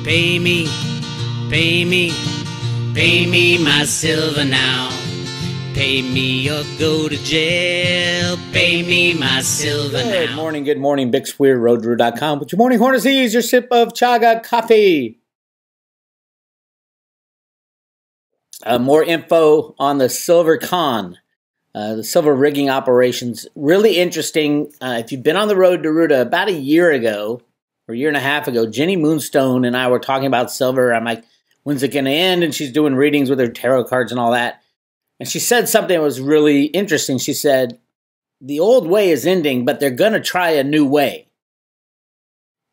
Pay me, pay me, pay me my silver now. Pay me or go to jail. Pay me my silver now. Good morning, Bix Weir, roadroo.com. With your morning horn disease, your sip of chaga coffee. More info on the silver con, the silver rigging operations. Really interesting. If you've been on the road to Ruta about a year ago, or a year and a half ago, Jenny Moonstone and I were talking about silver. I'm like, when's it going to end? And she's doing readings with her tarot cards and all that. And she said something that was really interesting. She said, the old way is ending, but they're going to try a new way.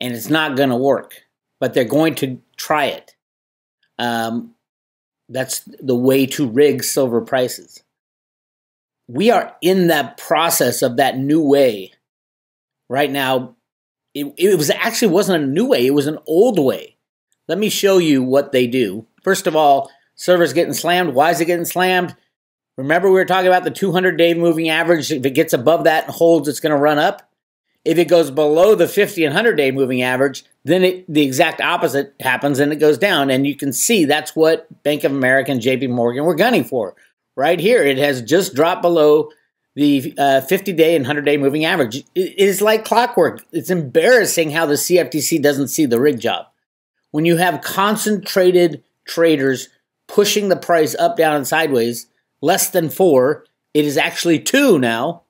And it's not going to work, but they're going to try it. That's the way to rig silver prices. We are in that process of that new way right now. It was actually wasn't a new way. It was an old way. Let me show you what they do. First of all, silver's getting slammed. Why is it getting slammed? Remember we were talking about the 200-day moving average. If it gets above that and holds, it's going to run up. If it goes below the 50 and 100-day moving average, then the exact opposite happens and it goes down. And you can see that's what Bank of America and JP Morgan were gunning for. Right here, it has just dropped below the 50-day and 100-day moving average. It is like clockwork. It's embarrassing how the CFTC doesn't see the rig job. When you have concentrated traders pushing the price up, down, and sideways, less than 4, it is actually 2 now,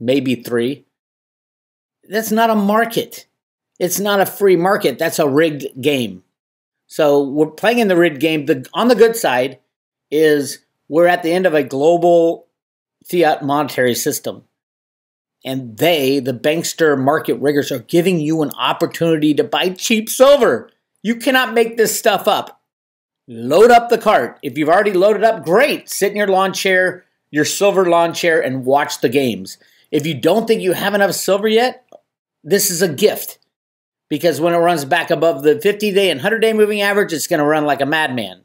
maybe 3. That's not a market. It's not a free market. That's a rigged game. So we're playing in the rigged game. On the good side is we're at the end of a global fiat monetary system. And the bankster market riggers, are giving you an opportunity to buy cheap silver. You cannot make this stuff up. Load up the cart. If you've already loaded up, great. Sit in your lawn chair, your silver lawn chair, and watch the games. If you don't think you have enough silver yet, this is a gift. Because when it runs back above the 50-day and 100-day moving average, it's going to run like a madman.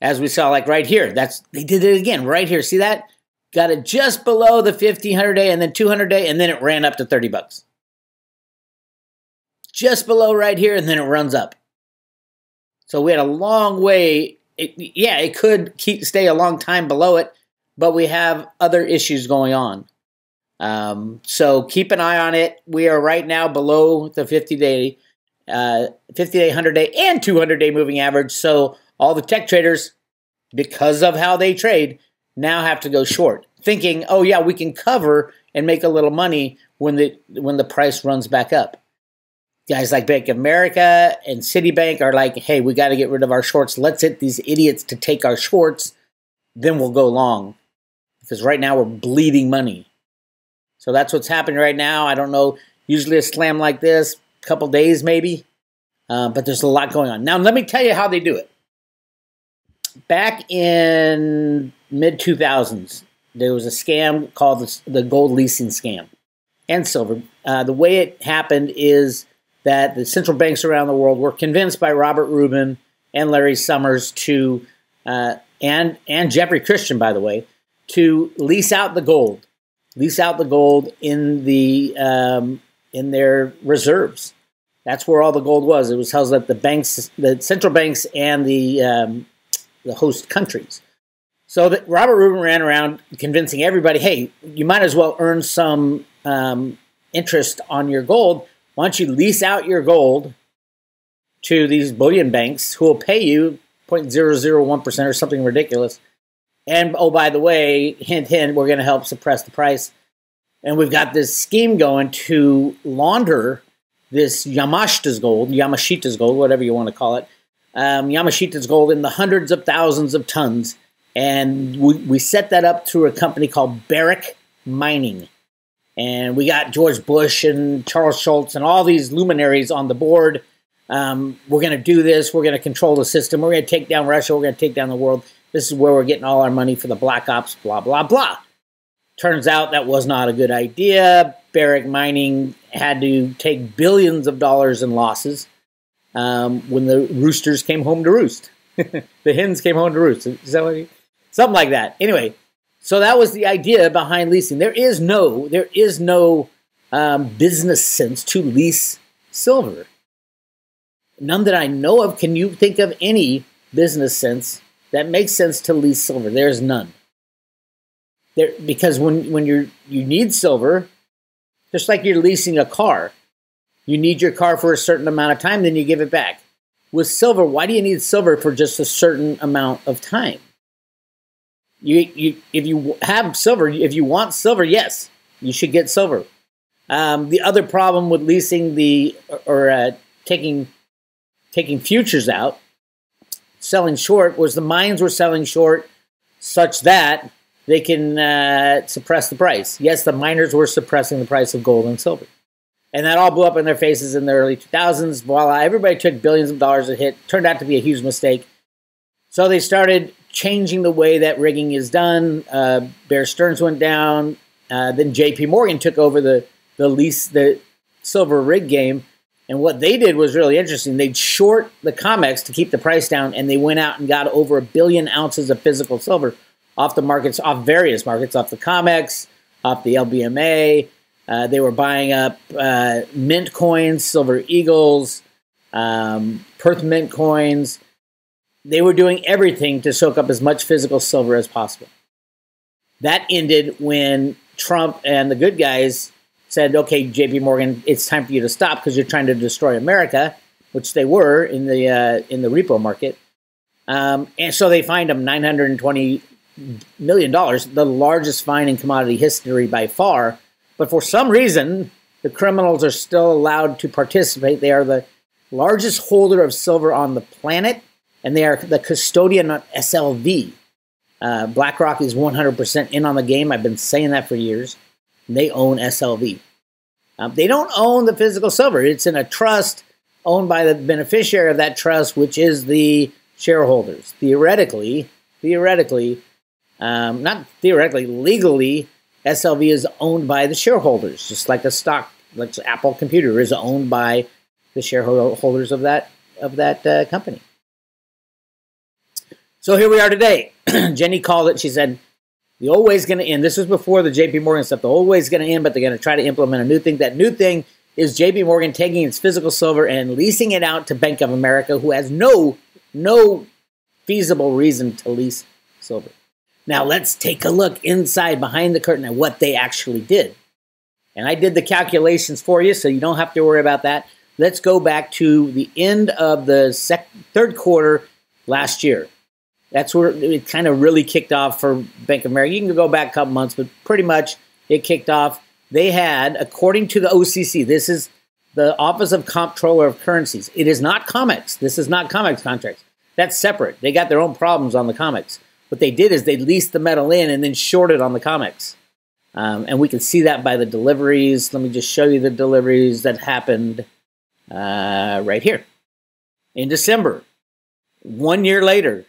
As we saw, like right here. They did it again, right here. See that? Got it just below the 50, 100-day, and then 200-day, and then it ran up to 30 bucks. Just below right here, and then it runs up. So we had a long way. It could stay a long time below it, but we have other issues going on. So keep an eye on it. We are right now below the 50-day, 100-day, and 200-day moving average. So all the tech traders, because of how they trade, now have to go short, thinking, oh yeah, we can cover and make a little money when the price runs back up. Guys like Bank of America and Citibank are like, hey, we got to get rid of our shorts. Let's hit these idiots to take our shorts. Then we'll go long. Because right now we're bleeding money. So that's what's happening right now. I don't know, usually a slam like this, a couple days maybe. But there's a lot going on. Now let me tell you how they do it. Back in mid-2000s, there was a scam called the gold leasing scam and silver. The way it happened is that the central banks around the world were convinced by Robert Rubin and Larry Summers to, and Jeffrey Christian, by the way, to lease out the gold in their reserves. That's where all the gold was. It was held at the central banks and the host countries. So that Robert Rubin ran around convincing everybody, hey, you might as well earn some interest on your gold. Why don't you lease out your gold to these bullion banks who will pay you 0.001% or something ridiculous. And, oh, by the way, hint, hint, we're going to help suppress the price. And we've got this scheme going to launder this Yamashita's gold, whatever you want to call it, Yamashita's gold in the hundreds of thousands of tons. And we set that up through a company called Barrick Mining. And we got George Bush and Charles Schultz and all these luminaries on the board. We're going to do this. We're going to control the system. We're going to take down Russia. We're going to take down the world. This is where we're getting all our money for the black ops, blah, blah, blah. Turns out that was not a good idea. Barrick Mining had to take billions of dollars in losses when the roosters came home to roost. The hens came home to roost. Is that what something like that. Anyway, so that was the idea behind leasing. There is no business sense to lease silver. none that I know of. Can you think of any business sense that makes sense to lease silver? There's none. Because when you need silver, just like you're leasing a car, you need your car for a certain amount of time, then you give it back. With silver, why do you need silver for just a certain amount of time? If you have silver, if you want silver, yes, you should get silver. The other problem with leasing taking futures out, selling short, was the mines were selling short such that they can suppress the price. Yes, the miners were suppressing the price of gold and silver. And that all blew up in their faces in the early 2000s. Voila, everybody took billions of dollars a hit. Turned out to be a huge mistake. So they started changing the way that rigging is done. Bear Stearns went down. Then JP Morgan took over the silver rig game. And what they did was really interesting. They'd short the COMEX to keep the price down, and they went out and got over 1 billion ounces of physical silver off the markets, off various markets, off the COMEX, off the LBMA. They were buying up mint coins, silver eagles, Perth mint coins. They were doing everything to soak up as much physical silver as possible. That ended when Trump and the good guys said, okay, JP Morgan, it's time for you to stop because you're trying to destroy America, which they were in the repo market. And so they fined them $920 million, the largest fine in commodity history by far. But for some reason, the criminals are still allowed to participate. They are the largest holder of silver on the planet, and they are the custodian of SLV. BlackRock is 100% in on the game. I've been saying that for years. They own SLV. They don't own the physical silver. It's in a trust owned by the beneficiary of that trust, which is the shareholders. Theoretically, not theoretically, legally, SLV is owned by the shareholders, just like a stock, like Apple Computer is owned by the shareholders of that company. So here we are today. Jenny called it. She said, the old way is going to end. This was before the JP Morgan stuff. The old way is going to end, but they're going to try to implement a new thing. That new thing is JP Morgan taking its physical silver and leasing it out to Bank of America, who has no feasible reason to lease silver. Now let's take a look inside behind the curtain at what they actually did. And I did the calculations for you, so you don't have to worry about that. Let's go back to the end of the third quarter last year. That's where it kind of really kicked off for Bank of America. You can go back a couple months, but pretty much it kicked off. They had, according to the OCC, this is the Office of Comptroller of Currencies. It is not COMEX. This is not COMEX contracts. That's separate. They got their own problems on the COMEX. What they did is they leased the metal in and then shorted on the COMEX. And we can see that by the deliveries. Let me just show you the deliveries that happened right here. In December, 1 year later,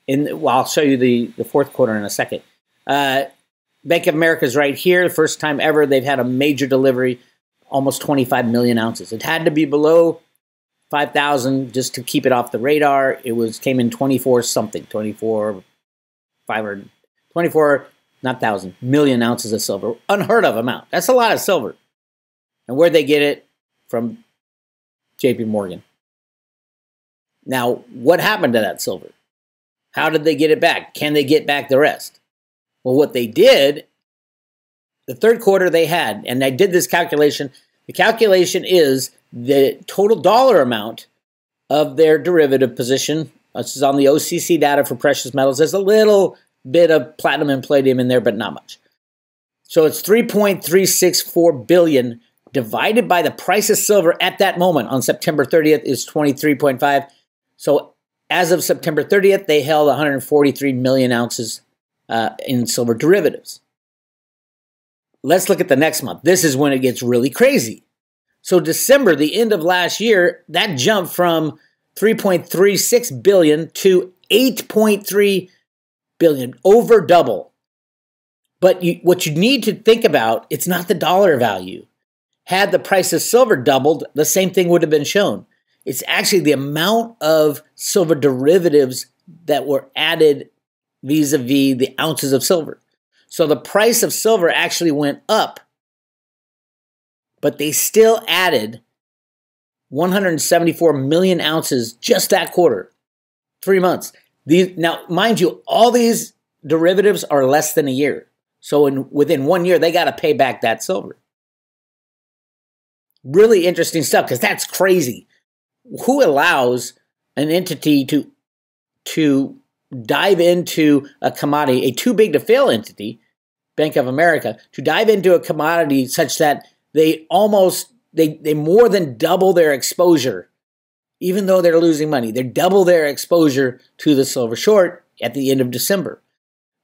I'll show you the fourth quarter in a second. Bank of America is right here. First time ever they've had a major delivery, almost 25 million ounces. It had to be below 5,000 just to keep it off the radar. It came in 24 million ounces of silver. Unheard of amount. That's a lot of silver. And where'd they get it? From JP Morgan. Now, what happened to that silver? How did they get it back? Can they get back the rest? Well, what they did, the third quarter they had, and I did this calculation. The calculation is the total dollar amount of their derivative position. This is on the OCC data for precious metals. There's a little bit of platinum and palladium in there, but not much. So it's 3.364 billion divided by the price of silver at that moment on September 30th is 23.5. So as of September 30th, they held 143 million ounces in silver derivatives. Let's look at the next month. This is when it gets really crazy. So December, the end of last year, that jumped from 3.36 billion to 8.3 billion, over double. But what you need to think about, it's not the dollar value. Had the price of silver doubled, the same thing would have been shown. It's actually the amount of silver derivatives that were added vis-a-vis the ounces of silver. So the price of silver actually went up, but they still added 174 million ounces just that quarter, 3 months. Now, mind you, all these derivatives are less than a year. So within 1 year, they got to pay back that silver. Really interesting stuff, because that's crazy. Who allows an entity to dive into a commodity, a too big to fail entity, Bank of America, to dive into a commodity such that they more than double their exposure, even though they're losing money. They double their exposure to the silver short at the end of December.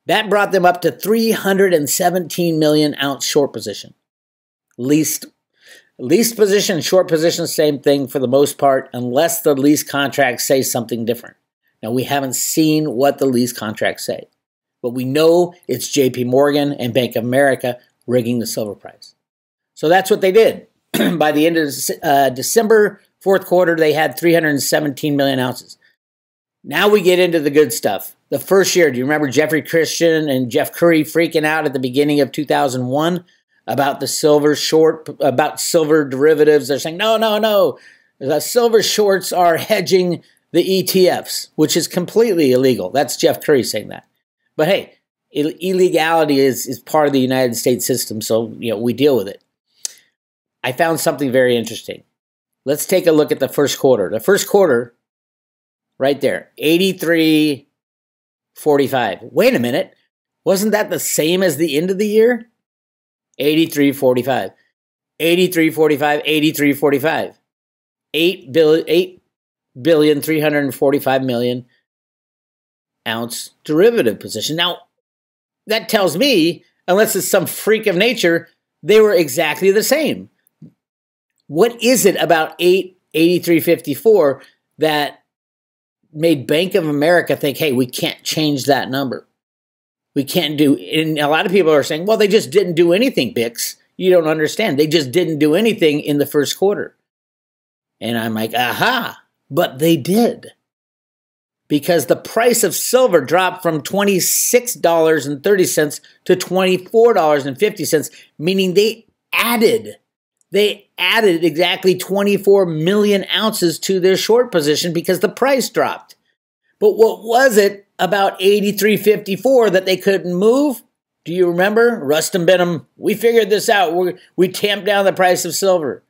That brought them up to 317 million ounce short position. Least position, short position, same thing for the most part, unless the lease contracts say something different. Now, we haven't seen what the lease contracts say, but we know it's JP Morgan and Bank of America rigging the silver price. So that's what they did. By the end of December, fourth quarter, they had 317 million ounces. Now we get into the good stuff. The first year, do you remember Jeffrey Christian and Jeff Curry freaking out at the beginning of 2001 about the silver short, about silver derivatives? They're saying, no. The silver shorts are hedging the ETFs, which is completely illegal. That's Jeff Curry saying that. But hey, illegality is part of the United States system, so we deal with it. I found something very interesting. Let's take a look at the first quarter. The first quarter, right there, 83.45. Wait a minute. Wasn't that the same as the end of the year? 83.45. 83.45, 83.45. 8,345,000,000 ounce derivative position. Now, that tells me, unless it's some freak of nature, they were exactly the same. What is it about 83.54 that made Bank of America think, hey, we can't change that number? We can't do, and a lot of people are saying, well, they just didn't do anything, Bix. You don't understand. They just didn't do anything in the first quarter. And I'm like, aha, but they did. Because the price of silver dropped from $26.30 to $24.50, meaning they added exactly 24 million ounces to their short position because the price dropped. But what was it about 83.54 that they couldn't move? Do you remember? Rustin Benham, we figured this out. We tamped down the price of silver.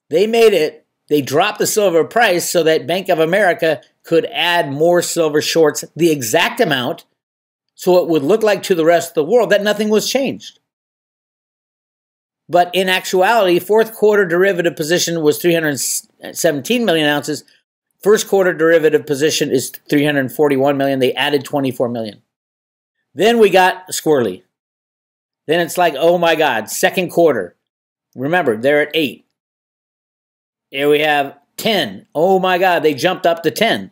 They dropped the silver price so that Bank of America could add more silver shorts, the exact amount, so it would look like to the rest of the world that nothing was changed. But in actuality, fourth quarter derivative position was 317 million ounces. First quarter derivative position is 341 million. They added 24 million. Then we got squirrely. Then it's like, oh my God, second quarter. Remember, they're at 8. Here we have 10. Oh my God, they jumped up to 10.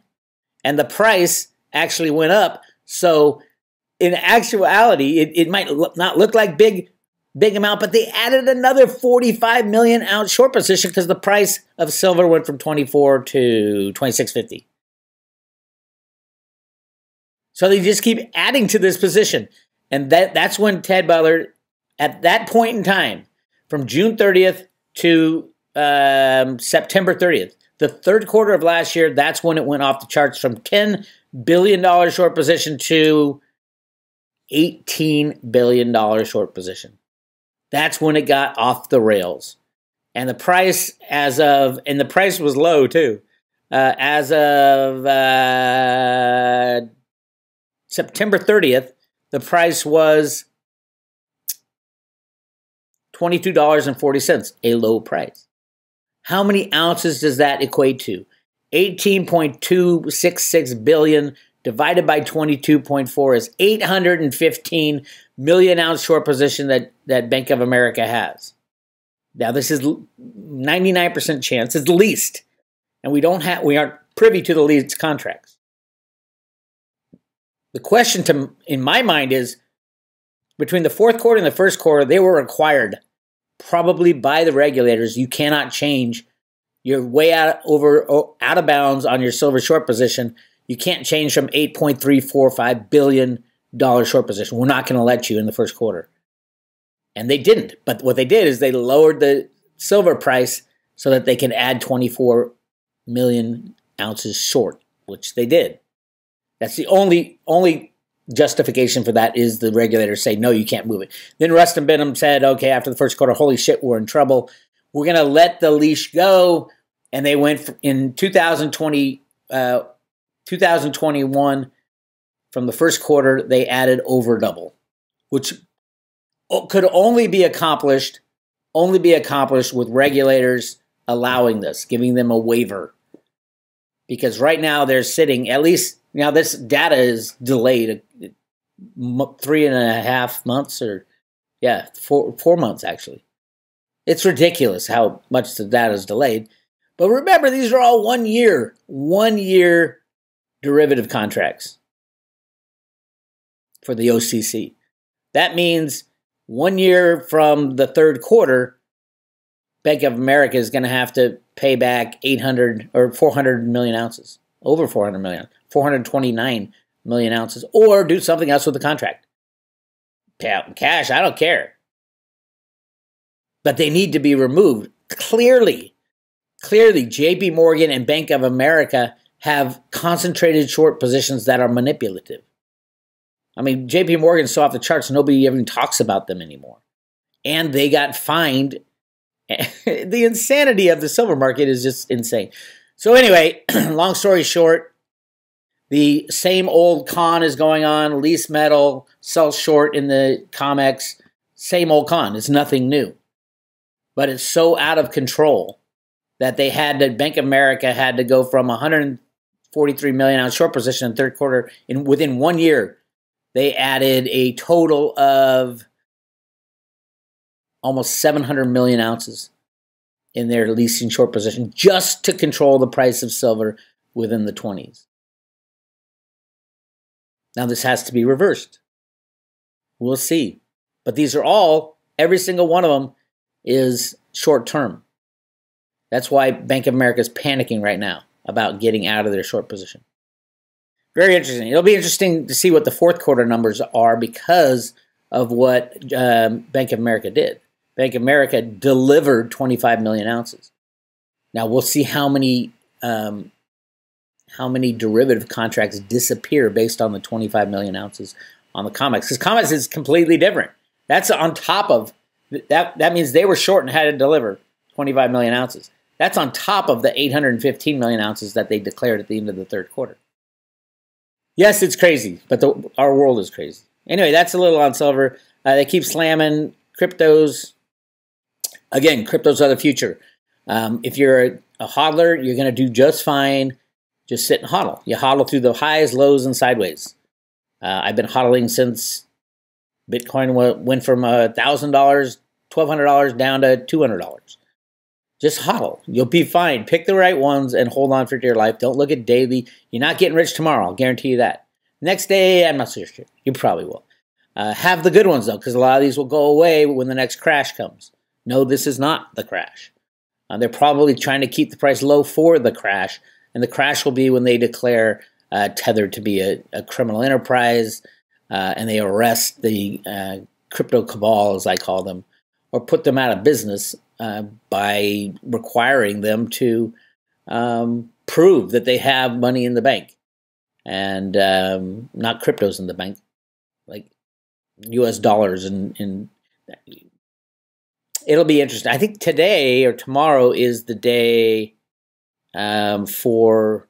And the price actually went up. So in actuality, it might not look like big amount, but they added another 45 million ounce short position because the price of silver went from 24 to 26.50. So they just keep adding to this position. And that's when Ted Butler, at that point in time, from June 30th to September 30th, the third quarter of last year, that's when it went off the charts from $10 billion short position to $18 billion short position. That's when it got off the rails. And the price and the price was low too. As of September 30th, the price was $22.40, a low price. How many ounces does that equate to? 18.266 billion divided by 22.4 is 815 million ounce short position that Bank of America has. Now this is 99% chance. It's the least. And we aren't privy to the lease contracts. The question in my mind is, between the fourth quarter and the first quarter, they were required, probably by the regulators. You cannot change. You're way out of bounds on your silver short position. You can't change from $8.345 billion short position. We're not going to let you in the first quarter. And they didn't. But what they did is they lowered the silver price so that they can add 24 million ounces short, which they did. That's the only justification for that is the regulators say, no, you can't move it. Then Rustin Benham said, okay, after the first quarter, holy shit, we're in trouble. We're going to let the leash go. And they went in 2021, from the first quarter, they added over double, which could only be accomplished with regulators allowing this, giving them a waiver. Because right now they're sitting, at least, now this data is delayed 3.5 months, or 4 months actually. It's ridiculous how much the data is delayed. But remember, these are all 1 year derivative contracts for the OCC. That means 1 year from the third quarter, Bank of America is going to have to pay back 800 or 400 million ounces, over 400 million, 429 million ounces, or do something else with the contract. Pay out in cash, I don't care. But they need to be removed. Clearly, JP Morgan and Bank of America have concentrated short positions that are manipulative. I mean, JP Morgan's so off the charts, nobody even talks about them anymore. And they got fined. The insanity of the silver market is just insane. So anyway, long story short, the same old con is going on. Lease Metal sells short in the COMEX. Same old con. It's nothing new. But it's so out of control that Bank of America had to go from 143 million ounce short position in third quarter. Within 1 year, they added a total of almost 700 million ounces in their leasing short position just to control the price of silver within the 20s. Now this has to be reversed. We'll see. But these are all, every single one of them is short term. That's why Bank of America is panicking right now about getting out of their short position. Very interesting. It'll be interesting to see what the fourth quarter numbers are because of what Bank of America did. Bank of America delivered 25 million ounces. Now we'll see how many derivative contracts disappear based on the 25 million ounces on the COMEX. Because COMEX is completely different. That's on top of that. That means they were short and had to deliver 25 million ounces. That's on top of the 815 million ounces that they declared at the end of the third quarter. Yes, it's crazy, but our world is crazy. Anyway, that's a little on silver. They keep slamming cryptos. Again, cryptos are the future. If you're a hodler, you're going to do just fine. Just sit and hodl. You hodl through the highs, lows, and sideways. I've been hodling since Bitcoin went from $1,000, $1,200 down to $200. Just hodl. You'll be fine. Pick the right ones and hold on for dear life. Don't look at daily. You're not getting rich tomorrow. I'll guarantee you that. Next day, I'm not so sure. You probably will. Have the good ones, though, because a lot of these will go away when the next crash comes. No, this is not the crash. They're probably trying to keep the price low for the crash, and the crash will be when they declare Tether to be a criminal enterprise, and they arrest the crypto cabal, as I call them, or put them out of business by requiring them to prove that they have money in the bank, and not cryptos in the bank, like U.S. dollars and it'll be interesting. I think today or tomorrow is the day today's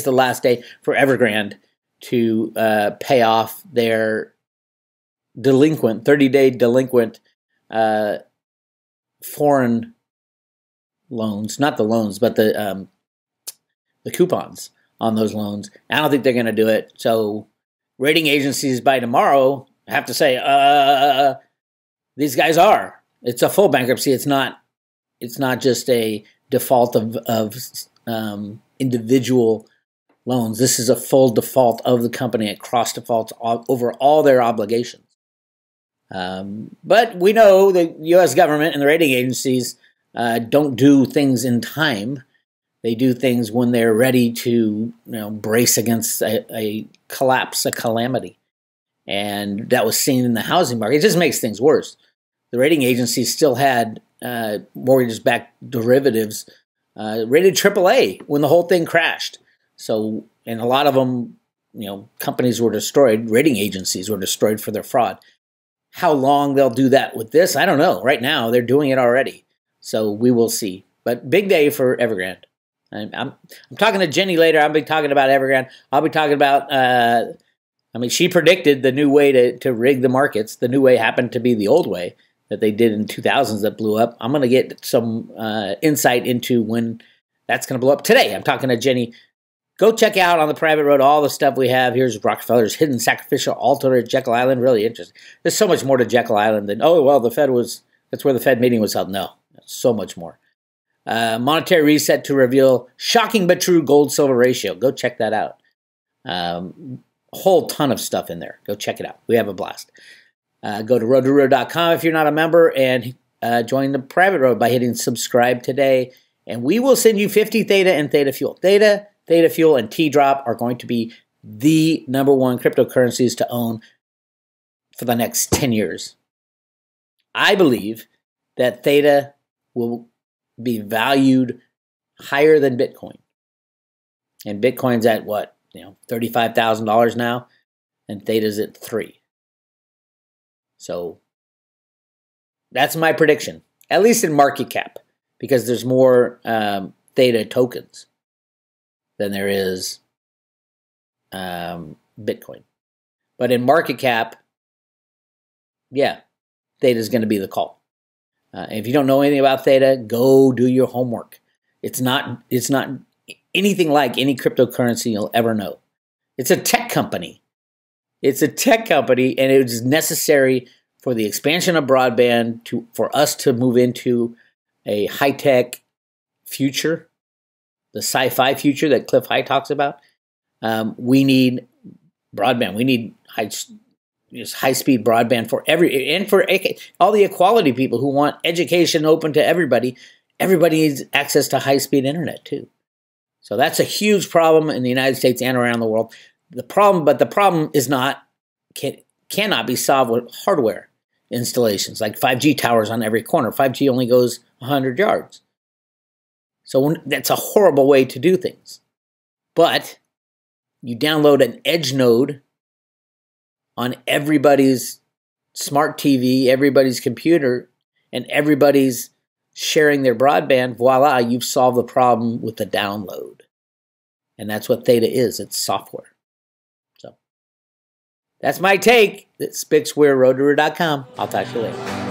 the last day for Evergrande to pay off their 30-day delinquent foreign loans. Not the loans, but the coupons on those loans. I don't think they're going to do it. So rating agencies by tomorrow have to say, these guys are. It's a full bankruptcy. It's not just a default of individual loans. This is a full default of the company. It cross defaults over all their obligations. But we know the U.S. government and the rating agencies don't do things in time. They do things when they're ready to brace against a collapse, a calamity. And that was seen in the housing market. It just makes things worse. The rating agencies still had mortgage-backed derivatives rated AAA when the whole thing crashed. So, and a lot of them, companies were destroyed, rating agencies were destroyed for their fraud. How long they'll do that with this, I don't know. Right now, they're doing it already. So we will see. But big day for Evergrande. I'm talking to Jenny later. I'll be talking about Evergrande. I'll be talking about, she predicted the new way to rig the markets. The new way happened to be the old way that they did in 2000s that blew up. I'm going to get some insight into when that's going to blow up today. I'm talking to Jenny. Go check out on the private road all the stuff we have. Here's Rockefeller's hidden sacrificial altar at Jekyll Island. Really interesting. There's so much more to Jekyll Island than, that's where the Fed meeting was held. No, so much more. Monetary reset to reveal shocking but true gold-silver ratio. Go check that out. A whole ton of stuff in there. Go check it out. We have a blast. Go to roadtoroad.com if you're not a member and join the private road by hitting subscribe today. And we will send you 50 Theta and Theta Fuel. Theta Fuel, and T-Drop are going to be the #1 cryptocurrencies to own for the next 10 years. I believe that Theta will be valued higher than Bitcoin. And Bitcoin's at what? $35,000 now, and Theta's at $3,000. So that's my prediction, at least in market cap, because there's more Theta tokens than there is Bitcoin. But in market cap, Theta's going to be the call. If you don't know anything about Theta, go do your homework. It's not anything like any cryptocurrency you'll ever know. It's a tech company. It's a tech company, and it is necessary for the expansion of broadband for us to move into a high-tech future, the sci-fi future that Cliff High talks about. We need broadband. We need high-speed broadband for all the equality people who want education open to everybody. Everybody needs access to high-speed internet too. So that's a huge problem in the United States and around the world. The problem is cannot be solved with hardware installations like 5G towers on every corner. 5G only goes 100 yards. So that's a horrible way to do things. But you download an edge node on everybody's smart TV, everybody's computer, and everybody's sharing their broadband, voila, you've solved the problem with the download. And that's what Theta is. It's software. So that's my take. It's Bix Weir, roadtoroad.com. I'll talk to you later.